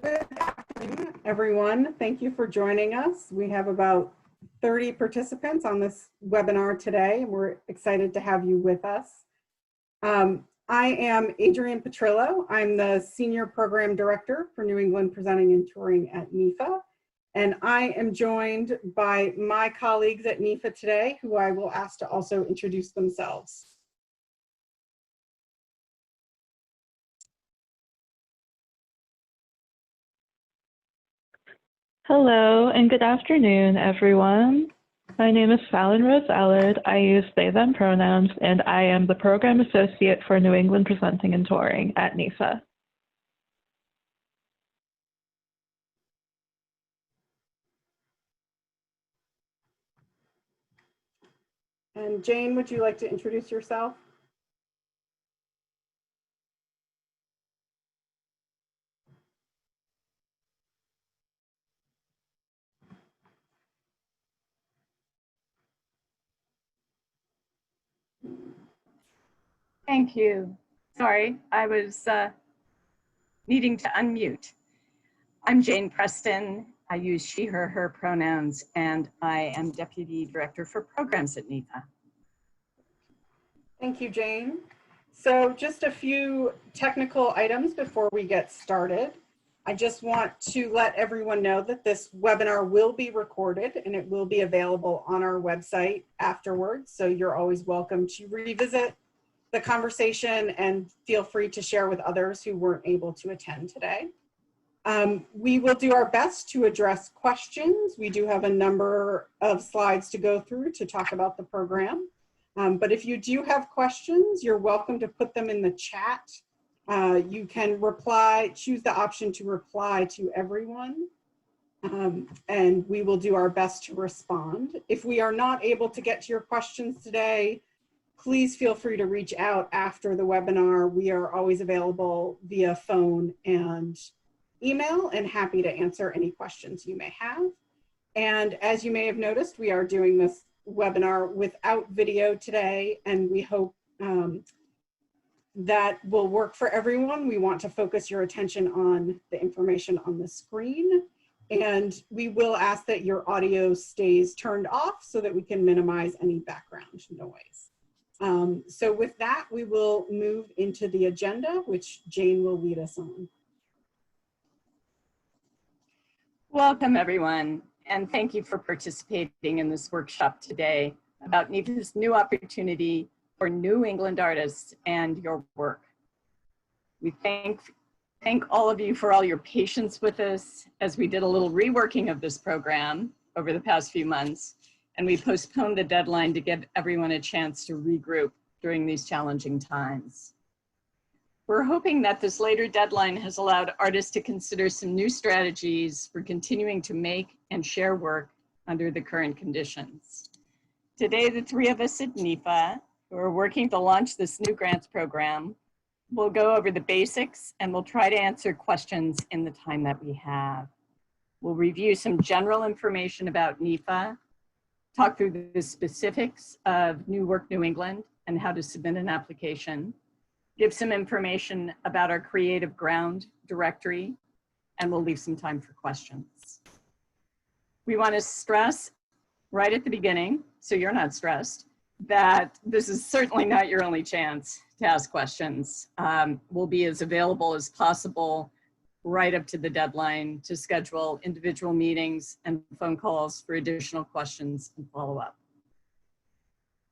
Good afternoon, everyone. Thank you for joining us. We have about 30 participants on this webinar today. We're excited to have you with us. I am Adrienne Petrillo. I'm the Senior Program Director for New England Presenting and Touring at NEFA. And I am joined by my colleagues at NEFA today, who I will ask to also introduce themselves. Hello and good afternoon, everyone. My name is Fallon Rose Allard. I use they, them pronouns, and I am the Program Associate for New England Presenting and Touring at NEFA. And Jane, would you like to introduce yourself? Thank you. Sorry, I was needing to unmute. I'm Jane Preston. I use she, her pronouns, and I am Deputy Director for Programs at NEFA. Thank you, Jane. So just a few technical items before we get started. I just want to let everyone know that this webinar will be recorded and it will be available on our website afterwards. So you're always welcome to revisit the conversation and feel free to share with others who weren't able to attend today. We will do our best to address questions. We do have a number of slides to go through to talk about the program. But if you do have questions, you're welcome to put them in the chat. You can reply, choose the option to reply to everyone, and we will do our best to respond. If we are not able to get to your questions today, please feel free to reach out after the webinar. We are always available via phone and email and happy to answer any questions you may have. And as you may have noticed, we are doing this webinar without video today, and we hope that will work for everyone. We want to focus your attention on the information on the screen, and we will ask that your audio stays turned off so that we can minimize any background noise. So with that, we will move into the agenda, which Jane will lead us on. Welcome, everyone, and thank you for participating in this workshop today about NEFA's new opportunity for New England artists and your work. We thank all of you for all your patience with us as we did a little reworking of this program over the past few months, and we postponed the deadline to give everyone a chance to regroup during these challenging times. We're hoping that this later deadline has allowed artists to consider some new strategies for continuing to make and share work under the current conditions. Today, the three of us at NEFA, who are working to launch this new grants program, will go over the basics and we'll try to answer questions in the time that we have. We'll review some general information about NEFA, talk through the specifics of New Work New England and how to submit an application, give some information about our Creative Ground directory, and we'll leave some time for questions. We want to stress right at the beginning, so you're not stressed, that this is certainly not your only chance to ask questions. We'll be as available as possible right up to the deadline to schedule individual meetings and phone calls for additional questions and follow-up.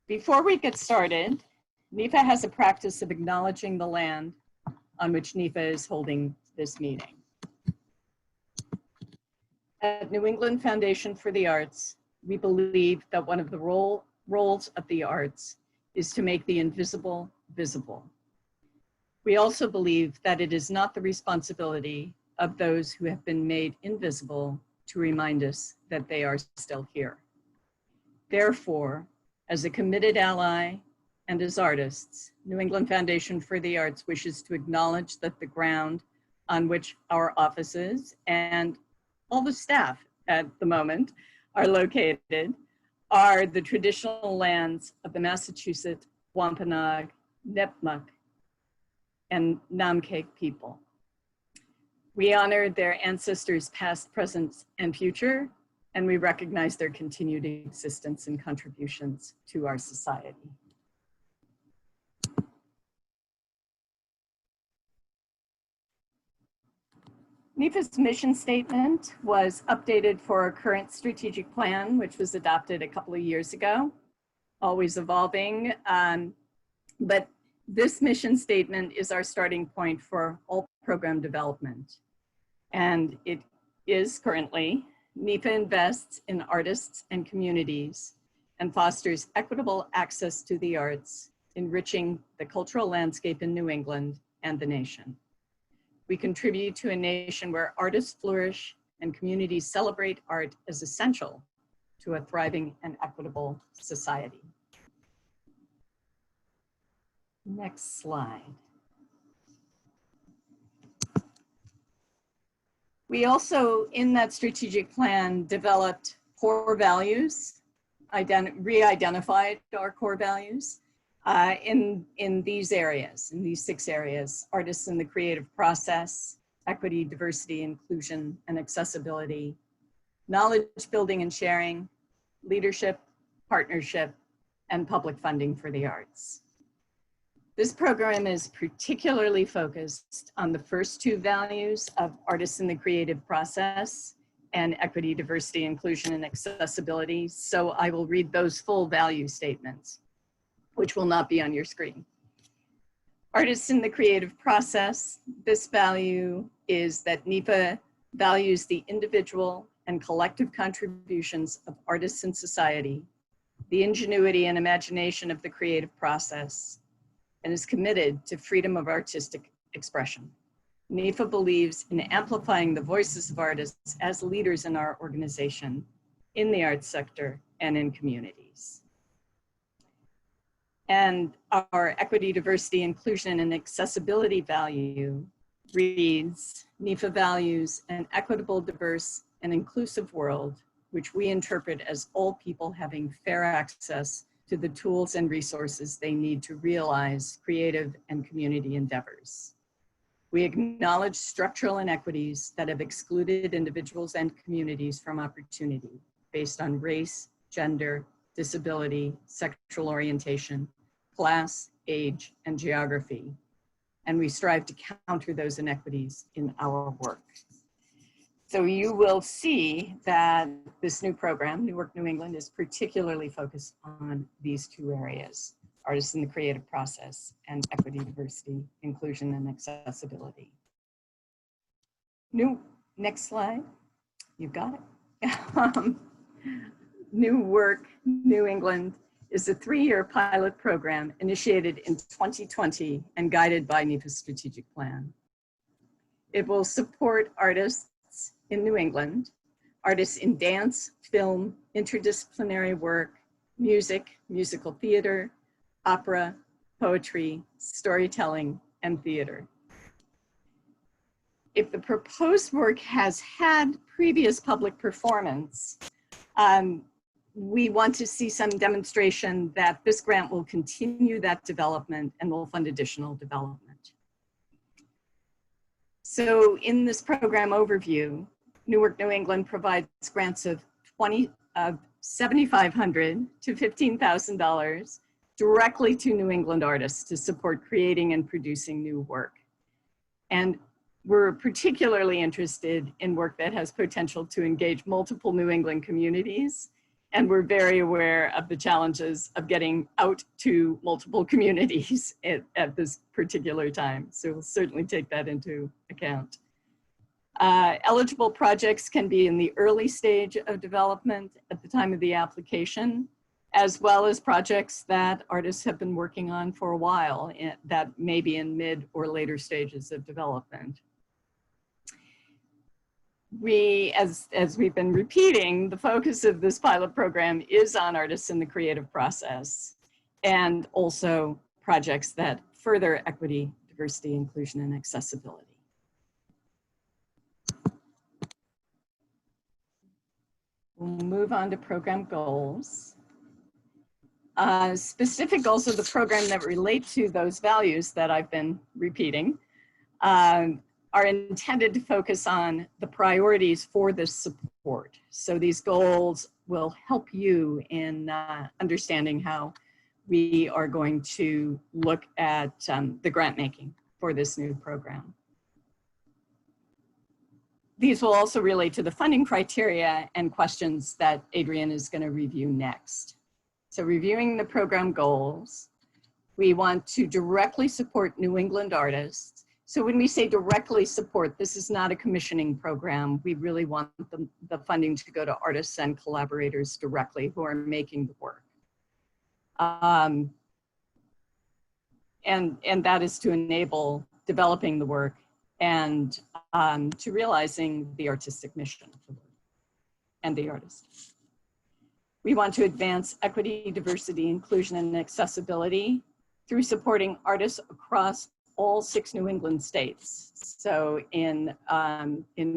Before we get started, NEFA has a practice of acknowledging the land on which NEFA is holding this meeting. At New England Foundation for the Arts, we believe that one of the roles of the arts is to make the invisible visible. We also believe that it is not the responsibility of those who have been made invisible to remind us that they are still here. Therefore, as a committed ally and as artists, New England Foundation for the Arts wishes to acknowledge that the ground on which our offices and all the staff at the moment are located are the traditional lands of the Massachusetts, Wampanoag, Nipmuc, and Namkek people. We honor their ancestors past, present, and future, and we recognize their continued existence and contributions to our society. NEFA's mission statement was updated for our current strategic plan, which was adopted a couple of years ago, always evolving. But this mission statement is our starting point for all program development. And it is currently, NEFA invests in artists and communities and fosters equitable access to the arts, enriching the cultural landscape in New England and the nation. We contribute to a nation where artists flourish and communities celebrate art as essential to a thriving and equitable society. Next slide. We also, in that strategic plan, developed core values, re-identified our core values in these areas, in these 6 areas: artists in the creative process, equity, diversity, inclusion, and accessibility, knowledge building and sharing, leadership, partnership, and public funding for the arts. This program is particularly focused on the first 2 values of artists in the creative process and equity, diversity, inclusion, and accessibility. So I will read those full value statements, which will not be on your screen. Artists in the creative process, this value is that NEFA values the individual and collective contributions of artists in society, the ingenuity and imagination of the creative process, and is committed to freedom of artistic expression. NEFA believes in amplifying the voices of artists as leaders in our organization, in the arts sector, and in communities. And our equity, diversity, inclusion, and accessibility value reads, NEFA values an equitable, diverse, and inclusive world, which we interpret as all people having fair access to the tools and resources they need to realize creative and community endeavors. We acknowledge structural inequities that have excluded individuals and communities from opportunity based on race, gender, disability, sexual orientation, class, age, and geography. And we strive to counter those inequities in our work. So you will see that this new program, New Work New England, is particularly focused on these 2 areas: artists in the creative process and equity, diversity, inclusion, and accessibility. Next slide. You've got it. New Work New England is a 3-year pilot program initiated in 2020 and guided by NEFA's strategic plan. It will support artists in New England, artists in dance, film, interdisciplinary work, music, musical theater, opera, poetry, storytelling, and theater. If the proposed work has had previous public performance, we want to see some demonstration that this grant will continue that development and will fund additional development. So in this program overview, New Work New England provides grants of $7,500 to $15,000 directly to New England artists to support creating and producing new work. And we're particularly interested in work that has potential to engage multiple New England communities. And we're very aware of the challenges of getting out to multiple communities at this particular time. So we'll certainly take that into account. Eligible projects can be in the early stage of development at the time of the application, as well as projects that artists have been working on for a while that may be in mid or later stages of development. As we've been repeating, the focus of this pilot program is on artists in the creative process and also projects that further equity, diversity, inclusion, and accessibility. We'll move on to program goals. Specific goals of the program that relate to those values that I've been repeating are intended to focus on the priorities for this support. So these goals will help you in understanding how we are going to look at the grant making for this new program. These will also relate to the funding criteria and questions that Adrian is going to review next. So reviewing the program goals, we want to directly support New England artists. So when we say directly support, this is not a commissioning program. We really want the funding to go to artists and collaborators directly who are making the work. And that is to enable developing the work and to realizing the artistic mission of the work and the artist. We want to advance equity, diversity, inclusion, and accessibility through supporting artists across all 6 New England states. So in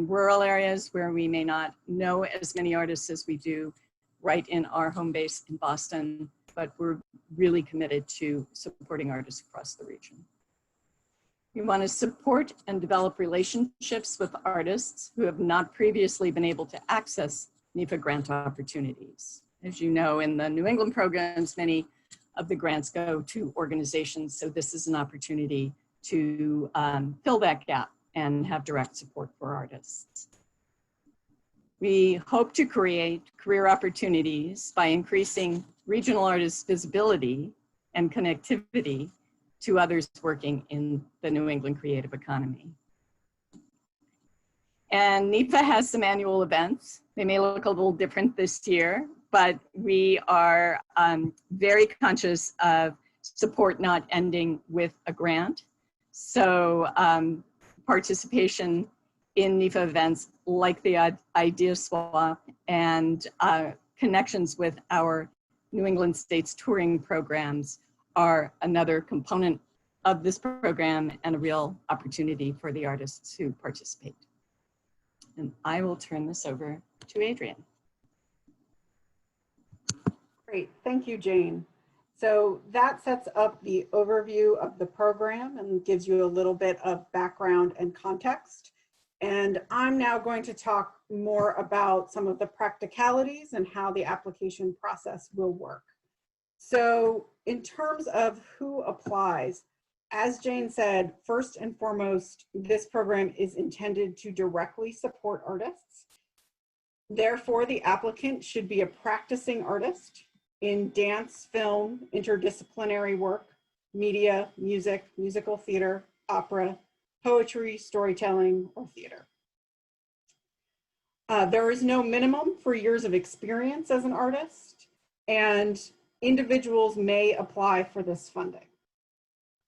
rural areas where we may not know as many artists as we do right in our home base in Boston, but we're really committed to supporting artists across the region. We want to support and develop relationships with artists who have not previously been able to access NEFA grant opportunities. As you know, in the New England programs, many of the grants go to organizations, so this is an opportunity to fill that gap and have direct support for artists. We hope to create career opportunities by increasing regional artists' visibility and connectivity to others working in the New England creative economy. And NEFA has some annual events. They may look a little different this year, but we are very conscious of support not ending with a grant. So participation in NEFA events like the Idea Swap and connections with our New England States touring programs are another component of this program and a real opportunity for the artists who participate. And I will turn this over to Adrian. Great, thank you, Jane. So that sets up the overview of the program and gives you a little bit of background and context. And I'm now going to talk more about some of the practicalities and how the application process will work. So in terms of who applies, as Jane said, first and foremost, this program is intended to directly support artists. Therefore, the applicant should be a practicing artist in dance, film, interdisciplinary work, media, music, musical theater, opera, poetry, storytelling, or theater. There is no minimum for years of experience as an artist, and individuals may apply for this funding.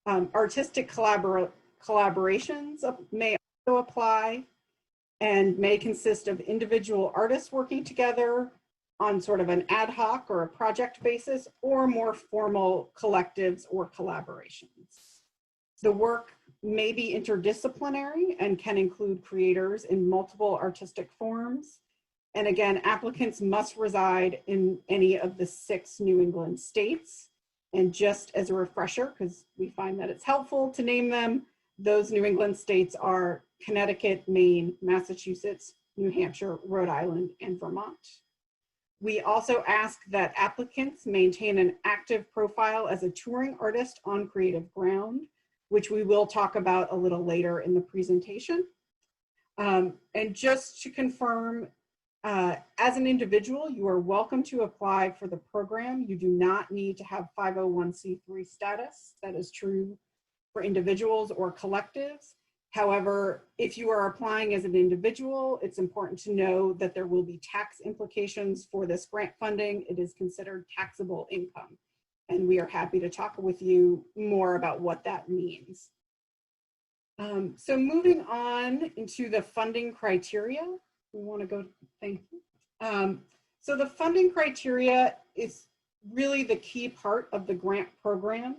Artistic collaborations may also apply and may consist of individual artists working together on sort of an ad hoc or a project basis, or more formal collectives or collaborations. The work may be interdisciplinary and can include creators in multiple artistic forms. And again, applicants must reside in any of the 6 New England states. And just as a refresher, because we find that it's helpful to name them, those New England states are Connecticut, Maine, Massachusetts, New Hampshire, Rhode Island, and Vermont. We also ask that applicants maintain an active profile as a touring artist on creative ground, which we will talk about a little later in the presentation. And just to confirm, as an individual, you are welcome to apply for the program. You do not need to have 501c3 status. That is true for individuals or collectives. However, if you are applying as an individual, it's important to know that there will be tax implications for this grant funding. It is considered taxable income. And we are happy to talk with you more about what that means. So moving on into the funding criteria, we want to go, thank you. So the funding criteria is really the key part of the grant program.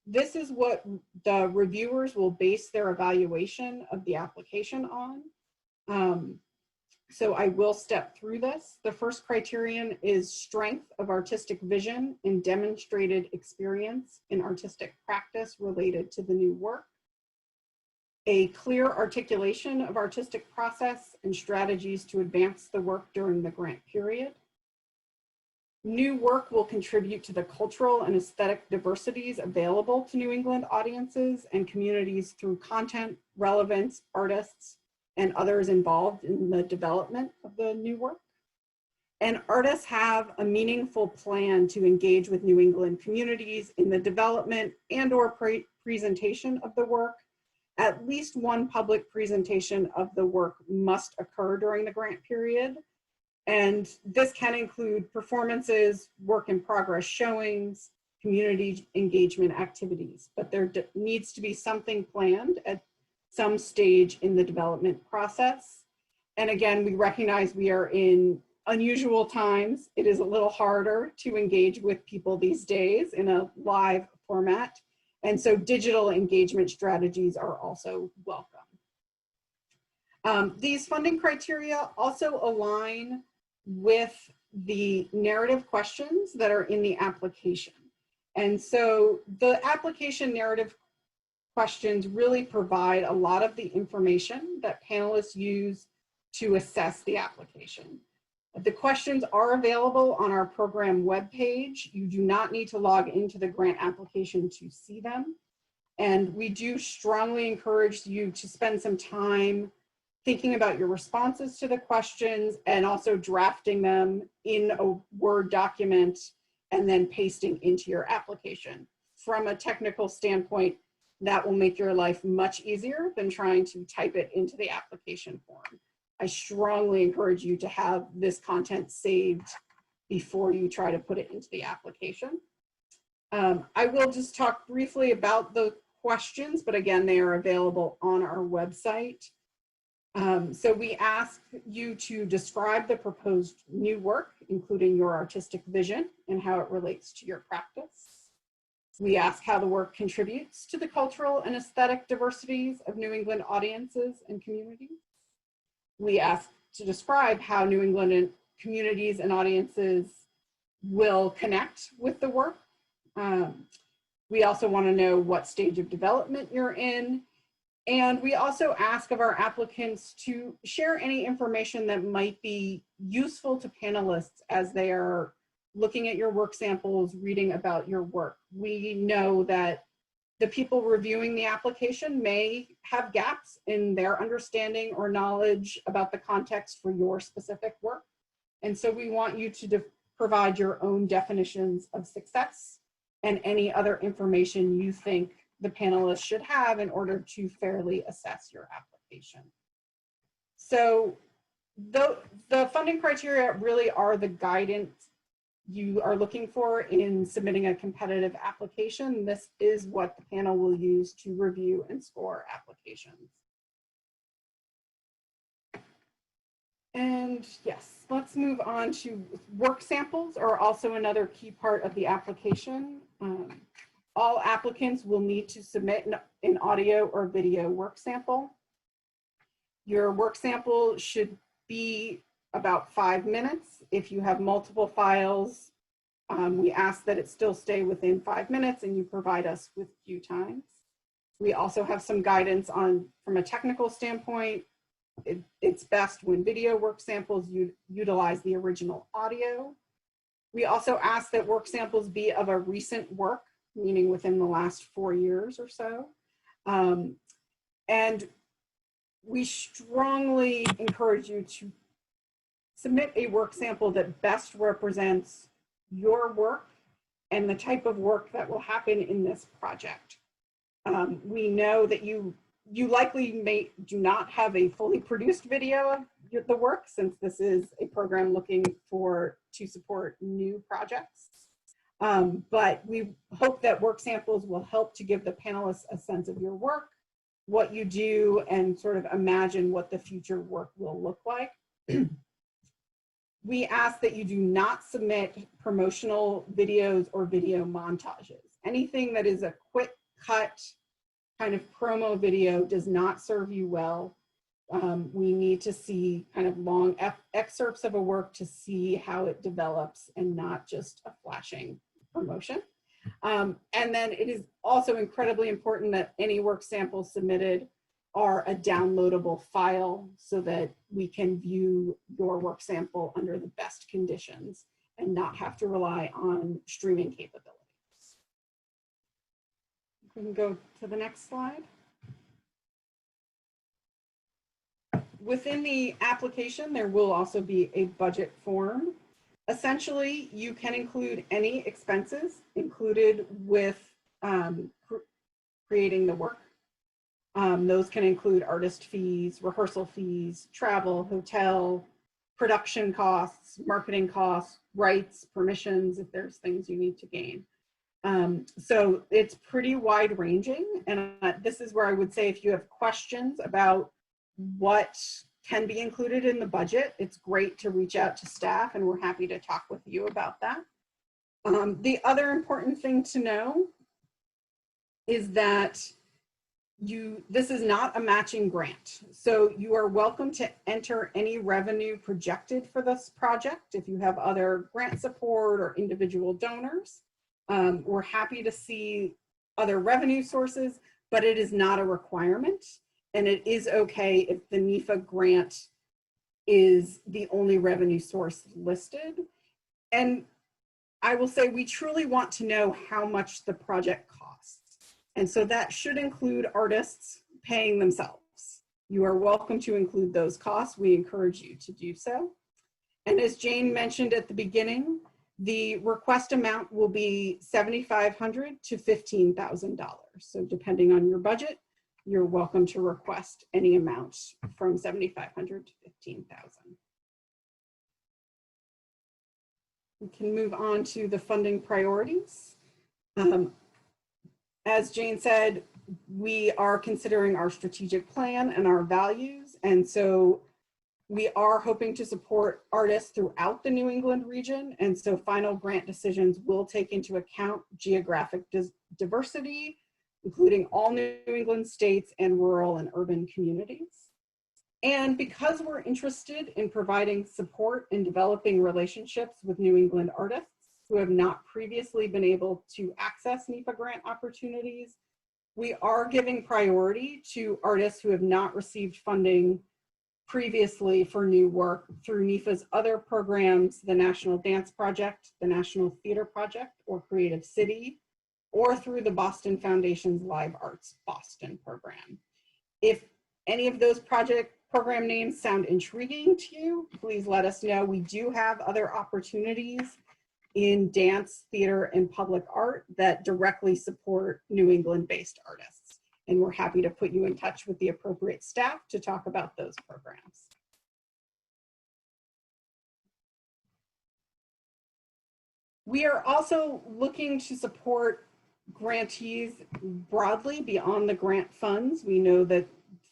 This is what the reviewers will base their evaluation of the application on. So I will step through this. The first criterion is strength of artistic vision and demonstrated experience in artistic practice related to the new work. a clear articulation of artistic process and strategies to advance the work during the grant period. New work will contribute to the cultural and aesthetic diversities available to New England audiences and communities through content, relevance, artists, and others involved in the development of the new work. And artists have a meaningful plan to engage with New England communities in the development and/or presentation of the work. At least one public presentation of the work must occur during the grant period. And this can include performances, work in progress showings, community engagement activities, but there needs to be something planned at some stage in the development process. And again, we recognize we are in unusual times. It is a little harder to engage with people these days in a live format. And so digital engagement strategies are also welcome. These funding criteria also align with the narrative questions that are in the application. And so the application narrative questions really provide a lot of the information that panelists use to assess the application. The questions are available on our program webpage. You do not need to log into the grant application to see them. And we do strongly encourage you to spend some time thinking about your responses to the questions and also drafting them in a Word document and then pasting into your application. From a technical standpoint, that will make your life much easier than trying to type it into the application form. I strongly encourage you to have this content saved before you try to put it into the application. I will just talk briefly about the questions, but again, they are available on our website. So we ask you to describe the proposed new work, including your artistic vision and how it relates to your practice. We ask how the work contributes to the cultural and aesthetic diversities of New England audiences and communities. We ask to describe how New England communities and audiences will connect with the work. We also want to know what stage of development you're in. And we also ask of our applicants to share any information that might be useful to panelists as they are looking at your work samples, reading about your work. We know that the people reviewing the application may have gaps in their understanding or knowledge about the context for your specific work. And so we want you to provide your own definitions of success and any other information you think the panelists should have in order to fairly assess your application. So the funding criteria really are the guidance you are looking for in submitting a competitive application. This is what the panel will use to review and score applications. And yes, let's move on to work samples are also another key part of the application. All applicants will need to submit an audio or video work sample. Your work sample should be about 5 minutes. If you have multiple files, we ask that it still stay within 5 minutes and you provide us with queue times. We also have some guidance on, from a technical standpoint, it's best when video work samples utilize the original audio. We also ask that work samples be of a recent work, meaning within the last 4 years or so. And we strongly encourage you to submit a work sample that best represents your work and the type of work that will happen in this project. We know that you likely do not have a fully produced video of the work, since this is a program looking to support new projects. But we hope that work samples will help to give the panelists a sense of your work, what you do, and sort of imagine what the future work will look like. We ask that you do not submit promotional videos or video montages. Anything that is a quick cut kind of promo video does not serve you well. We need to see kind of long excerpts of a work to see how it develops and not just a flashing promotion. And then it is also incredibly important that any work samples submitted are a downloadable file so that we can view your work sample under the best conditions and not have to rely on streaming capabilities. We can go to the next slide. Within the application, there will also be a budget form. Essentially, you can include any expenses included with creating the work. Those can include artist fees, rehearsal fees, travel, hotel, production costs, marketing costs, rights, permissions, if there's things you need to gain. So it's pretty wide ranging. And this is where I would say if you have questions about what can be included in the budget, it's great to reach out to staff, and we're happy to talk with you about that. The other important thing to know is that this is not a matching grant. So you are welcome to enter any revenue projected for this project if you have other grant support or individual donors. We're happy to see other revenue sources, but it is not a requirement. And it is okay if the NEFA grant is the only revenue source listed. And I will say we truly want to know how much the project costs. And so that should include artists paying themselves. You are welcome to include those costs. We encourage you to do so. And as Jane mentioned at the beginning, the request amount will be $7,500 to $15,000. So depending on your budget, you're welcome to request any amount from $7,500 to $15,000. We can move on to the funding priorities. As Jane said, we are considering our strategic plan and our values. And so we are hoping to support artists throughout the New England region. And so final grant decisions will take into account geographic diversity, including all New England states and rural and urban communities. And because we're interested in providing support and developing relationships with New England artists who have not previously been able to access NEFA grant opportunities, we are giving priority to artists who have not received funding previously for new work through NEFA's other programs, the National Dance Project, the National Theater Project, or Creative City, or through the Boston Foundation's Live Arts Boston program. If any of those program names sound intriguing to you, please let us know. We do have other opportunities in dance, theater, and public art that directly support New England-based artists. And we're happy to put you in touch with the appropriate staff to talk about those programs. We are also looking to support grantees broadly beyond the grant funds. We know that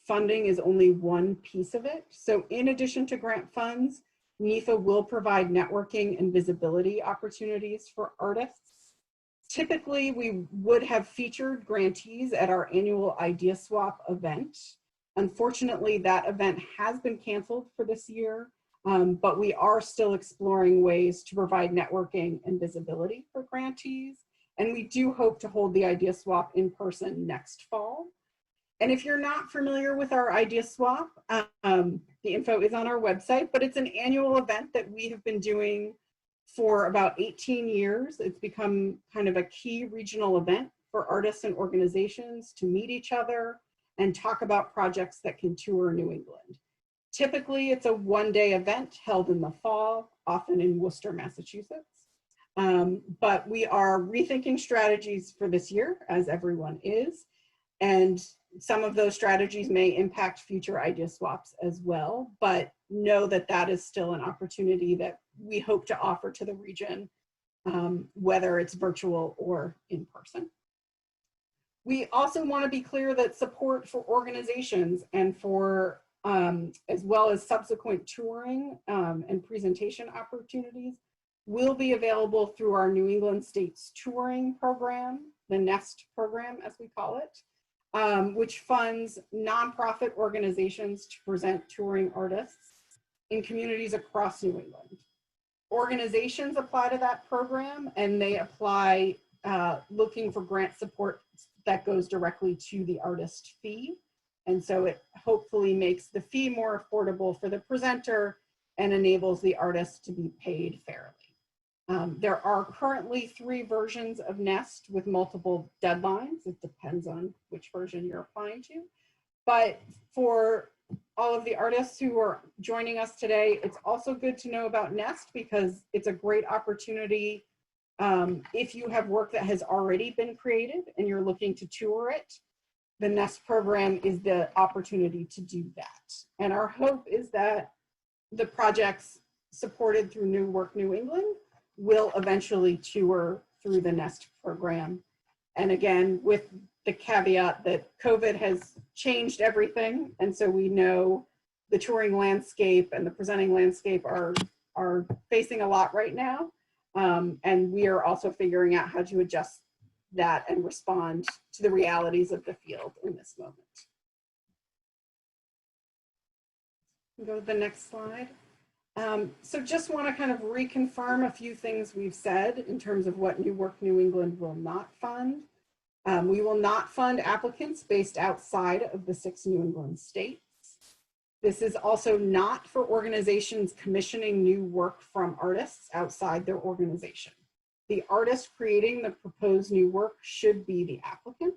funding is only one piece of it. So in addition to grant funds, NEFA will provide networking and visibility opportunities for artists. Typically, we would have featured grantees at our annual Idea Swap event. Unfortunately, that event has been canceled for this year, but we are still exploring ways to provide networking and visibility for grantees. And we do hope to hold the Idea Swap in person next fall. And if you're not familiar with our Idea Swap, the info is on our website, but it's an annual event that we have been doing for about 18 years. It's become kind of a key regional event for artists and organizations to meet each other and talk about projects that can tour New England. Typically, it's a one-day event held in the fall, often in Worcester, Massachusetts. But we are rethinking strategies for this year, as everyone is. And some of those strategies may impact future Idea Swaps as well, but know that that is still an opportunity that we hope to offer to the region, whether it's virtual or in person. We also want to be clear that support for organizations and for, as well as subsequent touring and presentation opportunities will be available through our New England States Touring Program, the NEST program as we call it. Which funds nonprofit organizations to present touring artists in communities across New England. Organizations apply to that program, and they apply looking for grant support that goes directly to the artist fee. And so it hopefully makes the fee more affordable for the presenter and enables the artist to be paid fairly. There are currently 3 versions of Nest with multiple deadlines. It depends on which version you're applying to. But for all of the artists who are joining us today, it's also good to know about Nest because it's a great opportunity if you have work that has already been created and you're looking to tour it. The Nest program is the opportunity to do that. And our hope is that the projects supported through New Work New England will eventually tour through the Nest program. And again, with the caveat that COVID has changed everything. And so we know the touring landscape and the presenting landscape are facing a lot right now. And we are also figuring out how to adjust that and respond to the realities of the field in this moment. Go to the next slide. So just want to kind of reconfirm a few things we've said in terms of what New Work New England will not fund. We will not fund applicants based outside of the 6 New England states. This is also not for organizations commissioning new work from artists outside their organization. The artist creating the proposed new work should be the applicant.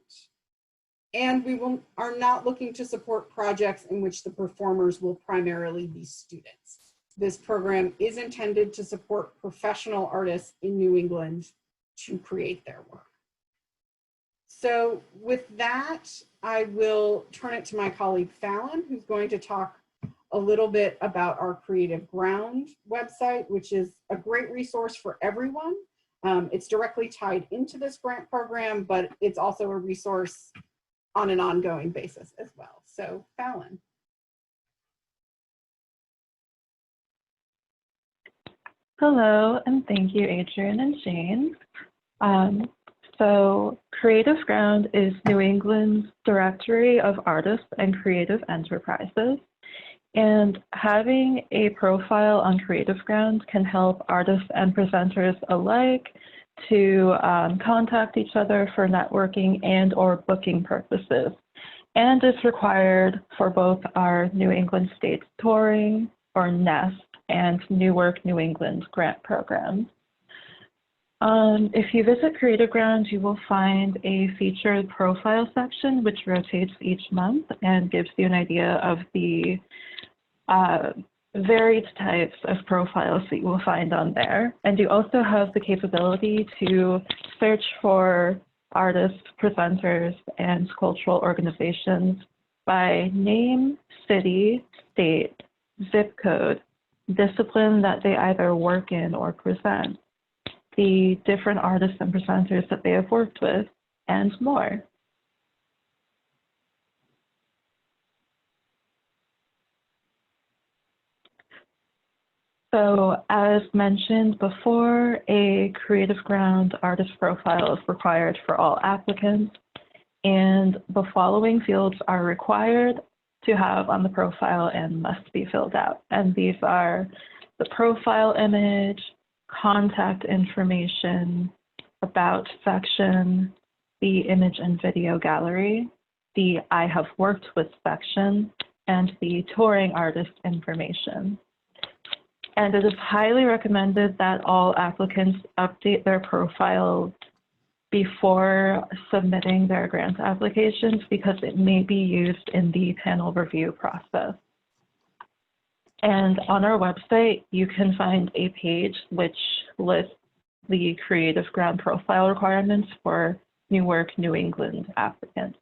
And we are not looking to support projects in which the performers will primarily be students. This program is intended to support professional artists in New England to create their work. So with that, I will turn it to my colleague Fallon, who's going to talk a little bit about our Creative Ground website, which is a great resource for everyone. It's directly tied into this grant program, but it's also a resource on an ongoing basis as well. So Fallon. Hello, and thank you, Adrian and Jane. So Creative Ground is New England's directory of artists and creative enterprises. And having a profile on Creative Ground can help artists and presenters alike to contact each other for networking and or booking purposes. And it's required for both our New England States Touring, or NEST, and New Work New England grant programs. If you visit Creative Ground, you will find a featured profile section which rotates each month and gives you an idea of the varied types of profiles that you will find on there. And you also have the capability to search for artists, presenters, and cultural organizations by name, city, state, zip code, discipline that they either work in or present, the different artists and presenters that they have worked with, and more. So as mentioned before, a Creative Ground artist profile is required for all applicants, and the following fields are required to have on the profile and must be filled out. And these are the profile image, contact information, about section, the image and video gallery, the I have worked with section, and the touring artist information. And it is highly recommended that all applicants update their profiles before submitting their grant applications because it may be used in the panel review process. And on our website, you can find a page which lists the Creative Ground profile requirements for New Work New England applicants.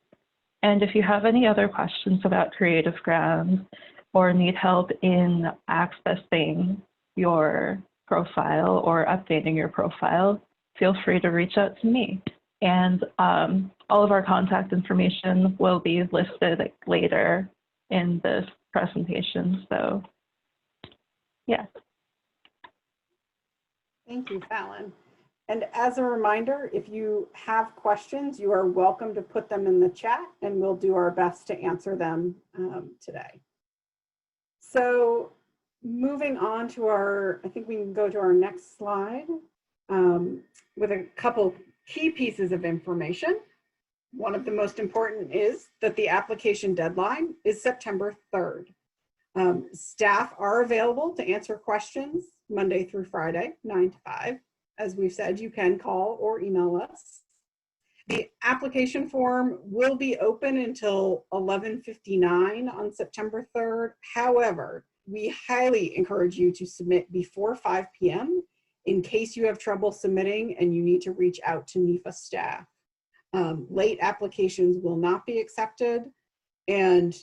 And if you have any other questions about Creative Ground or need help in accessing your profile or updating your profile, feel free to reach out to me. And all of our contact information will be listed later in this presentation. So, yeah. Thank you, Fallon. And as a reminder, if you have questions, you are welcome to put them in the chat and we'll do our best to answer them today. So moving on to I think we can go to our next slide with a couple key pieces of information. one of the most important is that the application deadline is September 3rd. Staff are available to answer questions Monday through Friday, 9 to 5. As we've said, you can call or email us. The application form will be open until 11:59 on September 3rd. However, we highly encourage you to submit before 5 p.m. in case you have trouble submitting and you need to reach out to NEFA staff. Late applications will not be accepted. And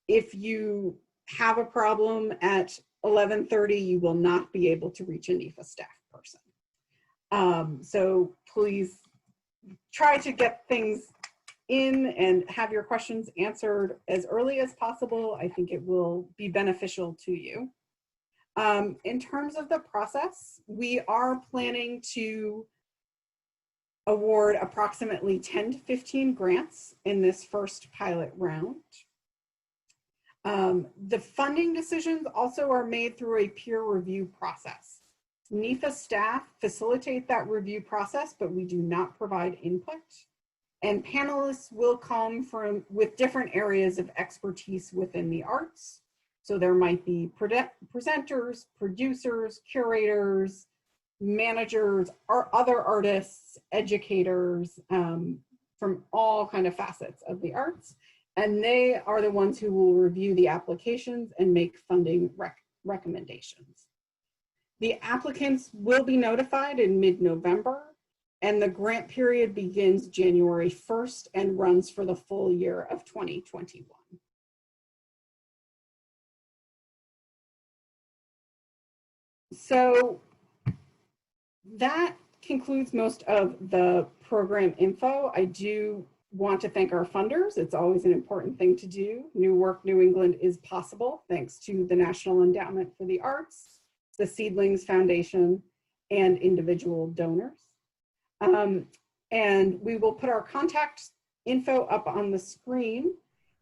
if you have a problem at 11:30, you will not be able to reach a NEFA staff person. So please try to get things in and have your questions answered as early as possible. I think it will be beneficial to you. In terms of the process, we are planning to award approximately 10 to 15 grants in this first pilot round. The funding decisions also are made through a peer review process. NEFA staff facilitate that review process, but we do not provide input. And panelists will come with different areas of expertise within the arts. So there might be presenters, producers, curators, managers, or other artists, educators from all kind of facets of the arts. And they are the ones who will review the applications and make funding recommendations. The applicants will be notified in mid-November, and the grant period begins January 1st and runs for the full year of 2021. So that concludes most of the program info. I do want to thank our funders. It's always an important thing to do. New Work New England is possible thanks to the National Endowment for the Arts, the Seedlings Foundation, and individual donors. And we will put our contact info up on the screen.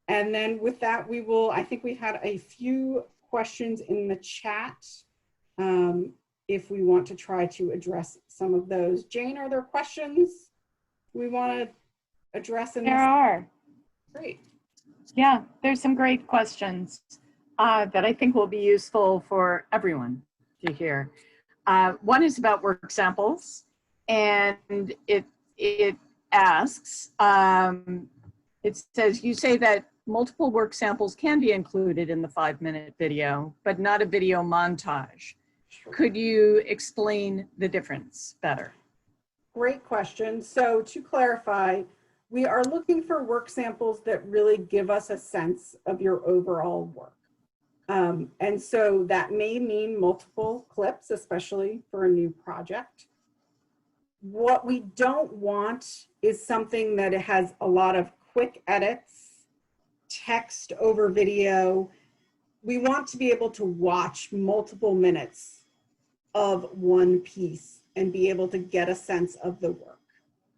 And then with that, we will, I think we've had a few questions in the chat if we want to try to address some of those. Jane, are there questions we want to address in this? There are. Great. Yeah, there's some great questions that I think will be useful for everyone to hear. One is about work samples, and it asks, it says, you say that multiple work samples can be included in the 5-minute video, but not a video montage. Sure. Could you explain the difference better? Great question. So to clarify, we are looking for work samples that really give us a sense of your overall work. And so that may mean multiple clips, especially for a new project. What we don't want is something that has a lot of quick edits, text over video. We want to be able to watch multiple minutes of one piece and be able to get a sense of the work.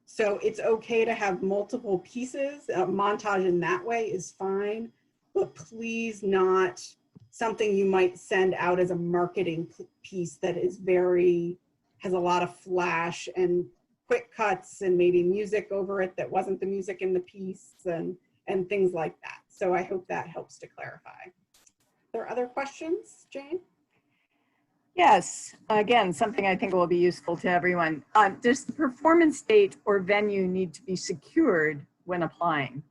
So it's okay to have multiple pieces. A montage in that way is fine, but please not something you might send out as a marketing piece that is has a lot of flash and quick cuts and maybe music over it that wasn't the music in the piece and things like that. So I hope that helps to clarify. Are there other questions, Jane? Yes, again, something I think will be useful to everyone. Does the performance date or venue need to be secured when applying?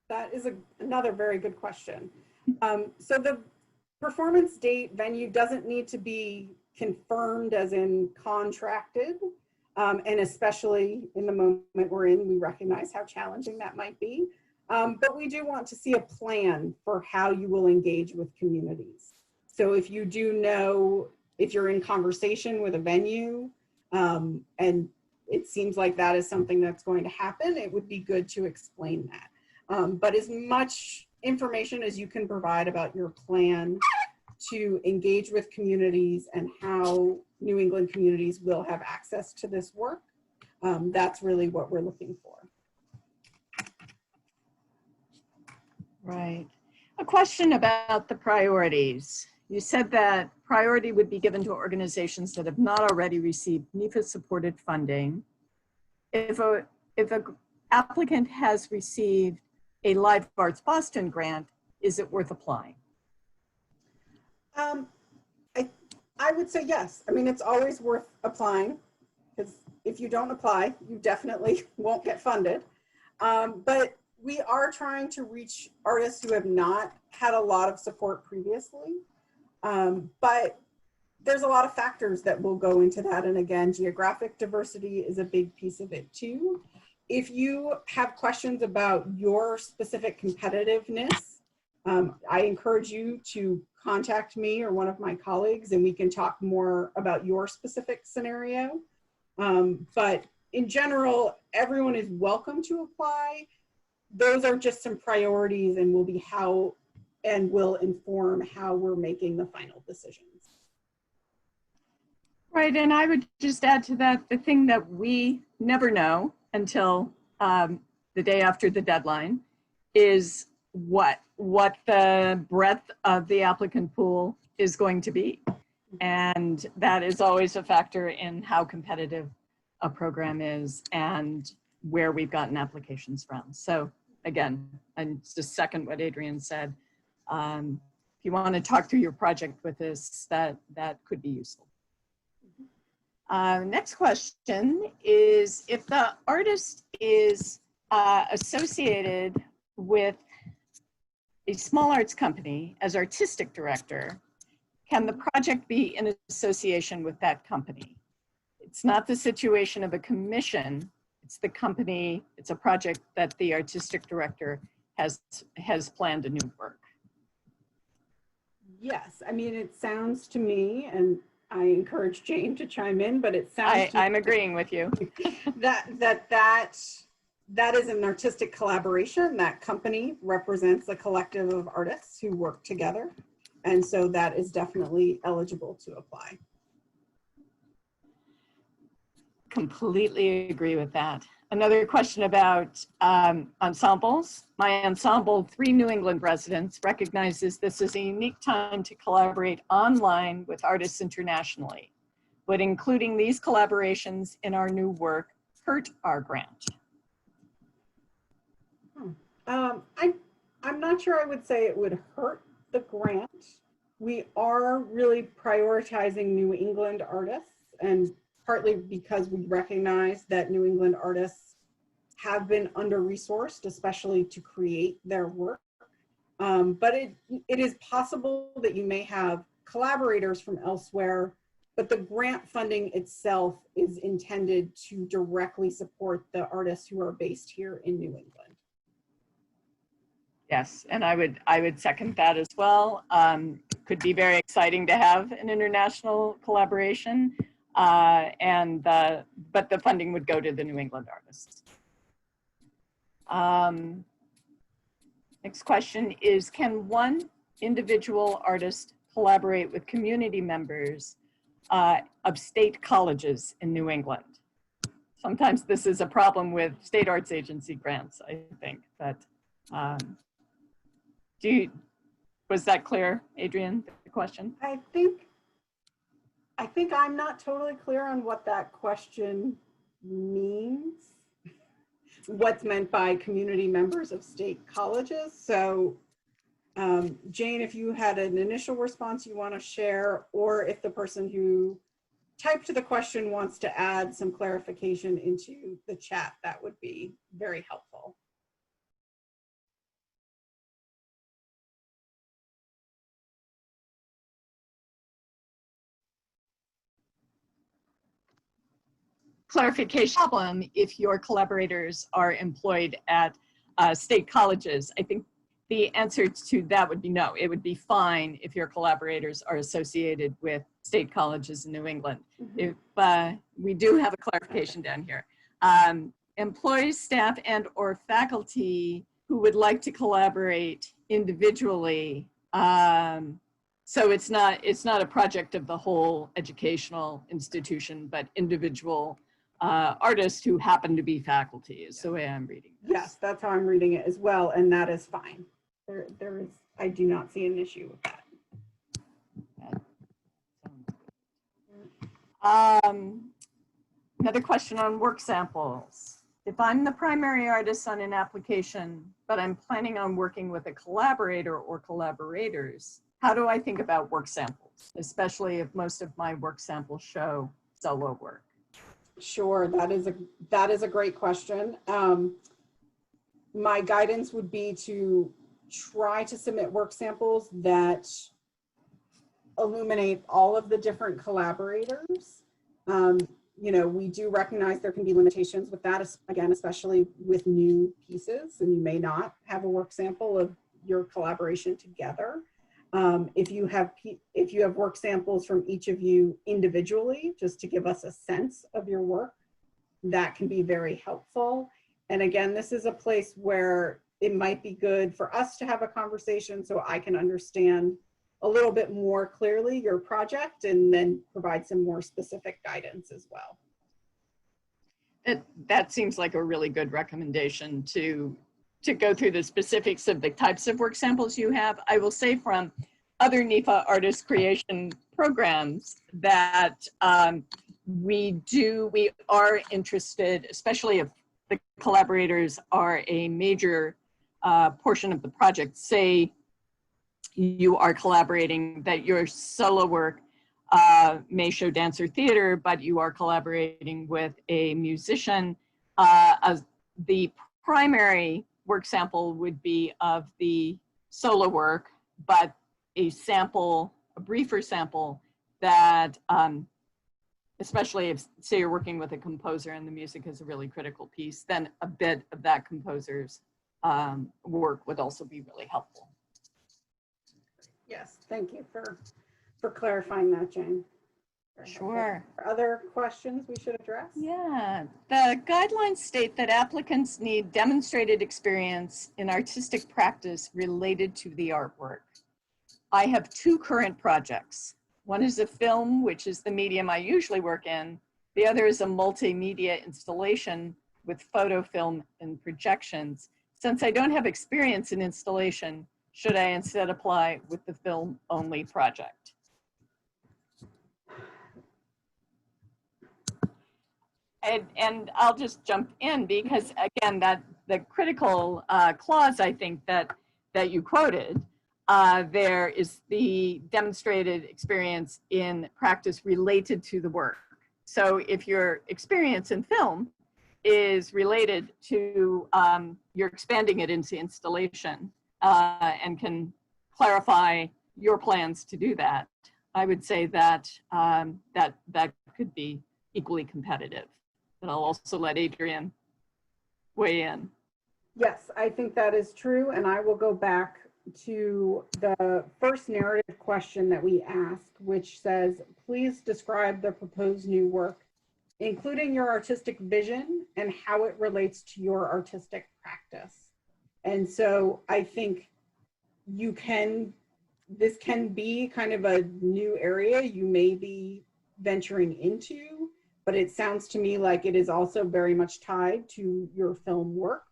That is another very good question. So the performance date venue doesn't need to be confirmed as in contracted. And especially in the moment we're in, we recognize how challenging that might be. But we do want to see a plan for how you will engage with communities. So if you do know, if you're in conversation with a venue and it seems like that is something that's going to happen, it would be good to explain that. But as much information as you can provide about your plan to engage with communities and how New England communities will have access to this work, that's really what we're looking for. Right. A question about the priorities. You said that priority would be given to organizations that have not already received NEFA supported funding. If a applicant has received a Live Arts Boston grant, is it worth applying? I would say yes. I mean, it's always worth applying, because if you don't apply, you definitely won't get funded. But we are trying to reach artists who have not had a lot of support previously. But there's a lot of factors that will go into that. And again, geographic diversity is a big piece of it too. If you have questions about your specific competitiveness, I encourage you to contact me or one of my colleagues, and we can talk more about your specific scenario. But in general, everyone is welcome to apply. Those are just some priorities and will be how and will inform how we're making the final decisions. Right, and I would just add to that, the thing that we never know until the day after the deadline is what the breadth of the applicant pool is going to be. And that is always a factor in how competitive a program is and where we've gotten applications from. So again, and just second what Adrian said, if you want to talk through your project with us, that could be useful. Next question is, if the artist is associated with a small arts company as artistic director, can the project be in association with that company? It's not the situation of a commission, it's the company, it's a project that the artistic director has planned a new work. Yes, I mean, it sounds to me, and I encourage Jane to chime in, but it sounds I'm agreeing with you. that is an artistic collaboration. That company represents a collective of artists who work together. And so that is definitely eligible to apply. Completely agree with that. Another question about ensembles. My ensemble, 3 New England residents, recognizes this is a unique time to collaborate online with artists internationally. Would including these collaborations in our new work hurt our grant? I'm not sure I would say it would hurt the grant. We are really prioritizing New England artists, and partly because we recognize that New England artists have been under-resourced, especially to create their work. But it is possible that you may have collaborators from elsewhere, but the grant funding itself is intended to directly support the artists who are based here in New England. Yes, and I would second that as well. Could be very exciting to have an international collaboration, but the funding would go to the New England artists. Next question is, can one individual artist collaborate with community members of state colleges in New England? Sometimes this is a problem with state arts agency grants, I think, but was that clear, Adrian, the question? I think I'm not totally clear on what that question means. What's meant by community members of state colleges. So Jane, if you had an initial response you want to share, or if the person who typed the question wants to add some clarification into the chat, that would be very helpful. Clarification problem if your collaborators are employed at state colleges. I think the answer to that would be no. It would be fine if your collaborators are associated with state colleges in New England. If we do have a clarification down here. Employees, staff, and or faculty who would like to collaborate individually. So it's not a project of the whole educational institution, but individual artists who happen to be faculty is the way I'm reading this. Yes, that's how I'm reading it as well, and that is fine. I do not see an issue with that. Another question on work samples. if I'm the primary artist on an application, but I'm planning on working with a collaborator or collaborators, how do I think about work samples, especially if most of my work samples show solo work? Sure, that is a great question. My guidance would be to try to submit work samples that illuminate all of the different collaborators. You know, we do recognize there can be limitations with that, again, especially with new pieces, and you may not have a work sample of your collaboration together. If you have work samples from each of you individually, just to give us a sense of your work, that can be very helpful. And again, this is a place where it might be good for us to have a conversation so I can understand a little bit more clearly your project and then provide some more specific guidance as well. That seems like a really good recommendation to go through the specifics of the types of work samples you have. I will say from other NEFA artist creation programs that we are interested, especially if the collaborators are a major portion of the project. Say you are collaborating, that your solo work may show dance or theater, but you are collaborating with a musician. The primary work sample would be of the solo work, but a sample, a briefer sample that, especially if, say, you're working with a composer and the music is a really critical piece, then a bit of that composer's work would also be really helpful. Yes, thank you for clarifying that, Jane. Sure. Other questions we should address? Yeah, the guidelines state that applicants need demonstrated experience in artistic practice related to the artwork. I have two current projects. One is a film, which is the medium I usually work in. The other is a multimedia installation with photo, film, and projections. Since I don't have experience in installation, should I instead apply with the film-only project? And I'll just jump in because, again, the critical clause, I think, that you quoted, there is the demonstrated experience in practice related to the work. So if your experience in film is related to, you're expanding it into installation and can clarify your plans to do that, I would say that that could be equally competitive. And I'll also let Adrienne weigh in. Yes, I think that is true. And I will go back to the first narrative question that we asked, which says, please describe the proposed new work, including your artistic vision and how it relates to your artistic practice. And so I think this can be kind of a new area you may be venturing into, but it sounds to me like it is also very much tied to your film work,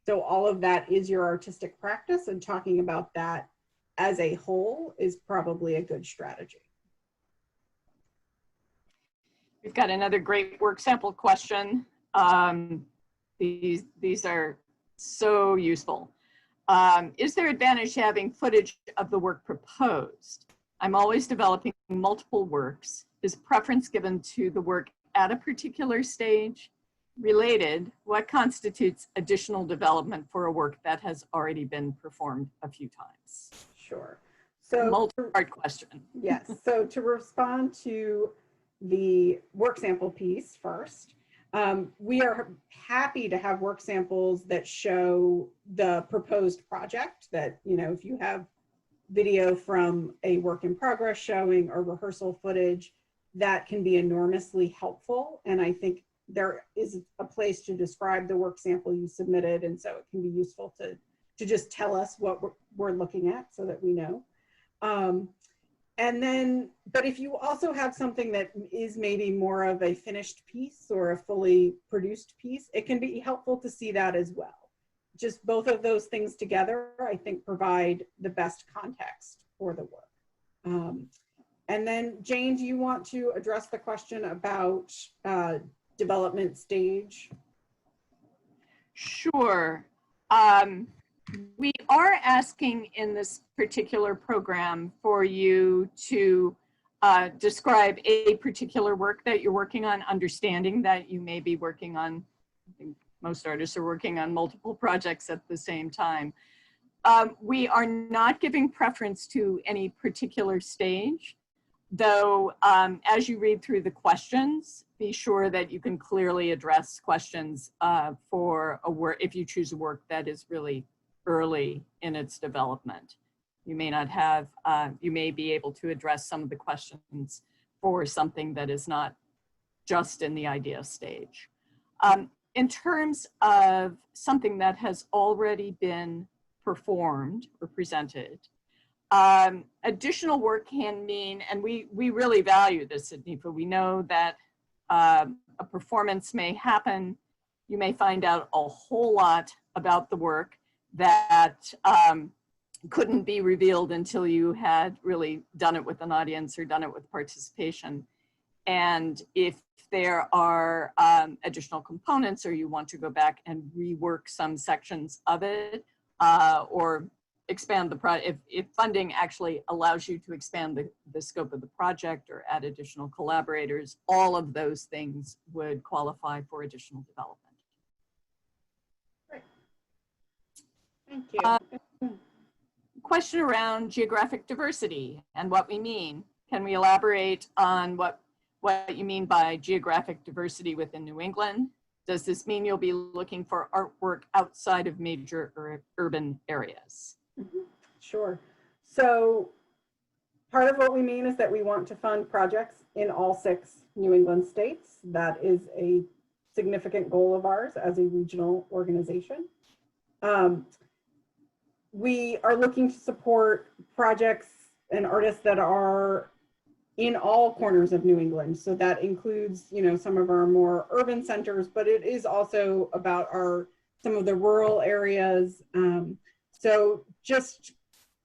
so all of that is your artistic practice, and talking about that as a whole is probably a good strategy. We've got another great work sample question. These are so useful. Is there advantage to having footage of the work proposed? I'm always developing multiple works. Is preference given to the work at a particular stage? Related, what constitutes additional development for a work that has already been performed a few times? Sure. So multi-part question. Yes. So to respond to the work sample piece first, we are happy to have work samples that show the proposed project, that, you know, if you have video from a work in progress showing or rehearsal footage, that can be enormously helpful. And I think there is a place to describe the work sample you submitted. And so it can be useful to just tell us what we're looking at so that we know. And then, but if you also have something that is maybe more of a finished piece or a fully produced piece, it can be helpful to see that as well. Just both of those things together, I think, provide the best context for the work. And then, Jane, do you want to address the question about development stage? Sure. We are asking in this particular program for you to describe a particular work that you're working on, understanding that you may be working on, I think most artists are working on multiple projects at the same time. We are not giving preference to any particular stage, though as you read through the questions, be sure that you can clearly address questions for a work, if you choose a work that is really early in its development. You may not have, you may be able to address some of the questions for something that is not just in the idea stage. In terms of something that has already been performed or presented, additional work can mean, and we really value this at NEFA, we know that a performance may happen, you may find out a whole lot about the work that couldn't be revealed until you had really done it with an audience or done it with participation. And if there are additional components, or you want to go back and rework some sections of it, or expand the project, if funding actually allows you to expand the scope of the project or add additional collaborators, all of those things would qualify for additional development. Great. Thank you. Question around geographic diversity and what we mean. Can we elaborate on what you mean by geographic diversity within New England? Does this mean you'll be looking for artwork outside of major urban areas? Mm-hmm. Sure. So part of what we mean is that we want to fund projects in all 6 New England states. That is a significant goal of ours as a regional organization. We are looking to support projects and artists that are in all corners of New England. So that includes, you know, some of our more urban centers, but it is also about some of the rural areas. So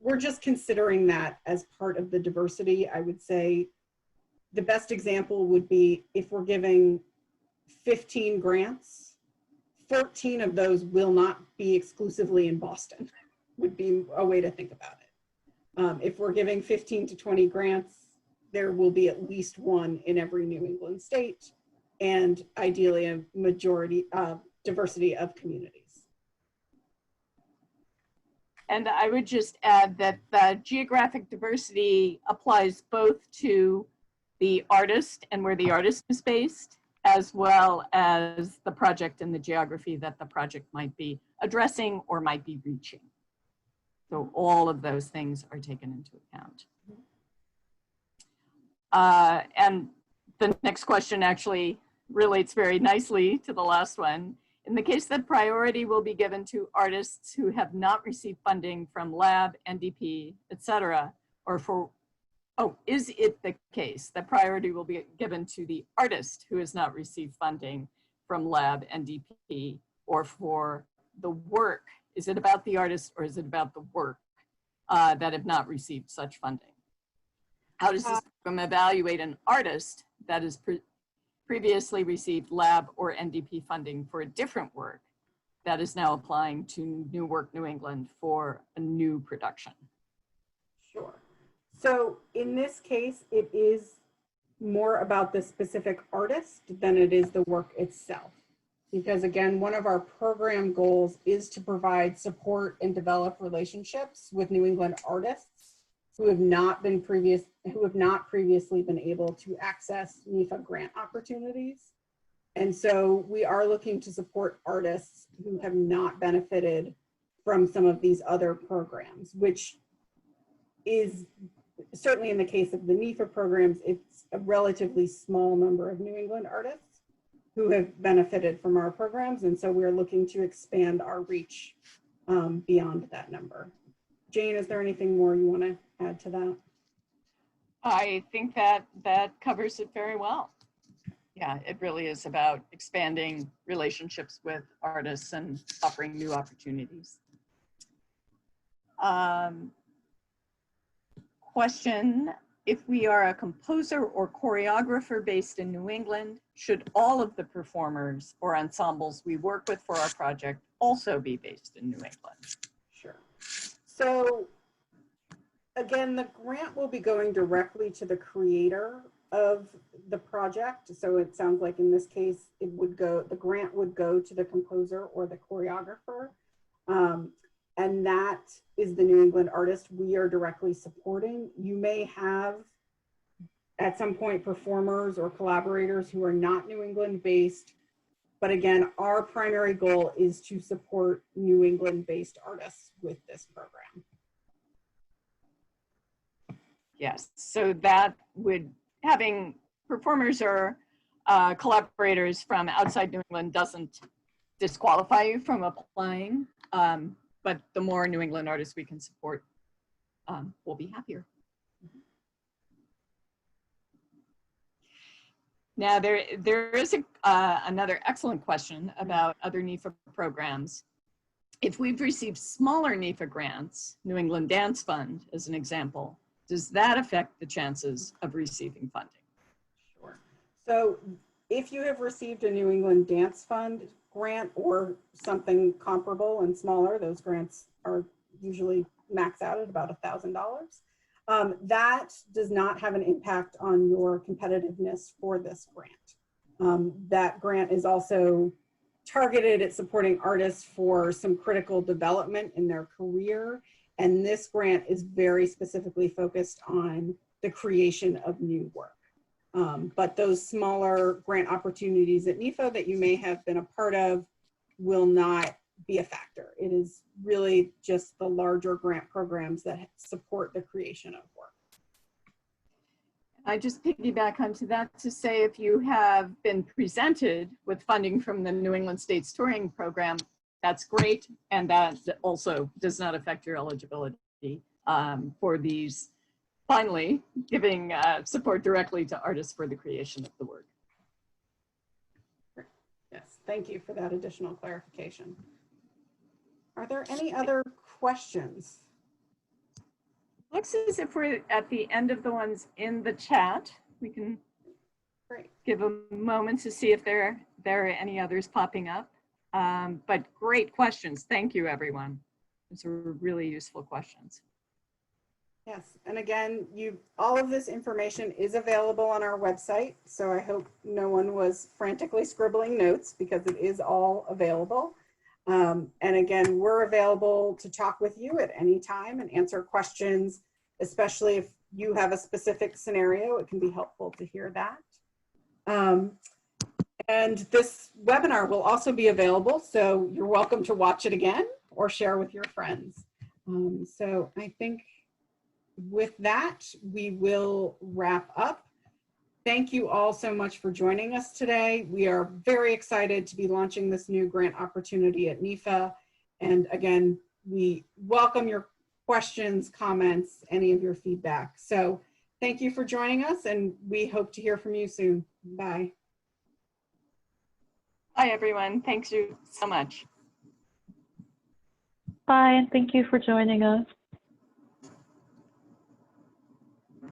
we're just considering that as part of the diversity. I would say the best example would be if we're giving 15 grants, 13 of those will not be exclusively in Boston, would be a way to think about it. If we're giving 15 to 20 grants, there will be at least one in every New England state, and ideally a majority diversity of communities. And I would just add that the geographic diversity applies both to the artist and where the artist is based, as well as the project and the geography that the project might be addressing or might be reaching. So all of those things are taken into account. And the next question actually relates very nicely to the last one. In the case that priority will be given to artists who have not received funding from LAB, NDP, etc., is it the case that priority will be given to the artist who has not received funding from LAB, NDP, or for the work? Is it about the artist or is it about the work that have not received such funding? How does this program evaluate an artist that has previously received LAB or NDP funding for a different work that is now applying to New Work New England for a new production? Sure. So in this case, it is more about the specific artist than it is the work itself. Because again, one of our program goals is to provide support and develop relationships with New England artists who have not previously been able to access NEFA grant opportunities. And so we are looking to support artists who have not benefited from some of these other programs, which is certainly in the case of the NEFA programs, it's a relatively small number of New England artists who have benefited from our programs. And so we're looking to expand our reach beyond that number. Jane, is there anything more you want to add to that? I think that covers it very well. Yeah, it really is about expanding relationships with artists and offering new opportunities. Question if we are a composer or choreographer based in New England, should all of the performers or ensembles we work with for our project also be based in New England? Sure. So again, the grant will be going directly to the creator of the project. So it sounds like in this case, the grant would go to the composer or the choreographer. And that is the New England artist we are directly supporting. You may have at some point performers or collaborators who are not New England based. But again, our primary goal is to support New England based artists with this program. Yes, so that would, having performers or collaborators from outside New England doesn't disqualify you from applying, but the more New England artists we can support, we'll be happier. Now, there is another excellent question about other NEFA programs. If we've received smaller NEFA grants, New England Dance Fund as an example, does that affect the chances of receiving funding? Sure. So if you have received a New England Dance Fund grant or something comparable and smaller, those grants are usually max out at about $1,000. That does not have an impact on your competitiveness for this grant. That grant is also targeted at supporting artists for some critical development in their career. And this grant is very specifically focused on the creation of new work. But those smaller grant opportunities at NEFA that you may have been a part of will not be a factor. It is really just the larger grant programs that support the creation of work. I just piggyback onto that to say, if you have been presented with funding from the New England States Touring Program, that's great. And that also does not affect your eligibility for these, finally, giving support directly to artists for the creation of the work. Yes, thank you for that additional clarification. Are there any other questions? Looks as if we're at the end of the ones in the chat. We can give a moment to see if there are any others popping up. But great questions. Thank you, everyone. Those are really useful questions. Yes, and again, all of this information is available on our website. So I hope no one was frantically scribbling notes, because it is all available. And again, we're available to talk with you at any time and answer questions, especially if you have a specific scenario. It can be helpful to hear that. And this webinar will also be available, so you're welcome to watch it again or share with your friends. So I think with that, we will wrap up. Thank you all so much for joining us today. We are very excited to be launching this new grant opportunity at NEFA. And again, we welcome your questions, comments, any of your feedback. So thank you for joining us, and we hope to hear from you soon. Bye. Bye, everyone. Thanks you so much. Bye, and thank you for joining us.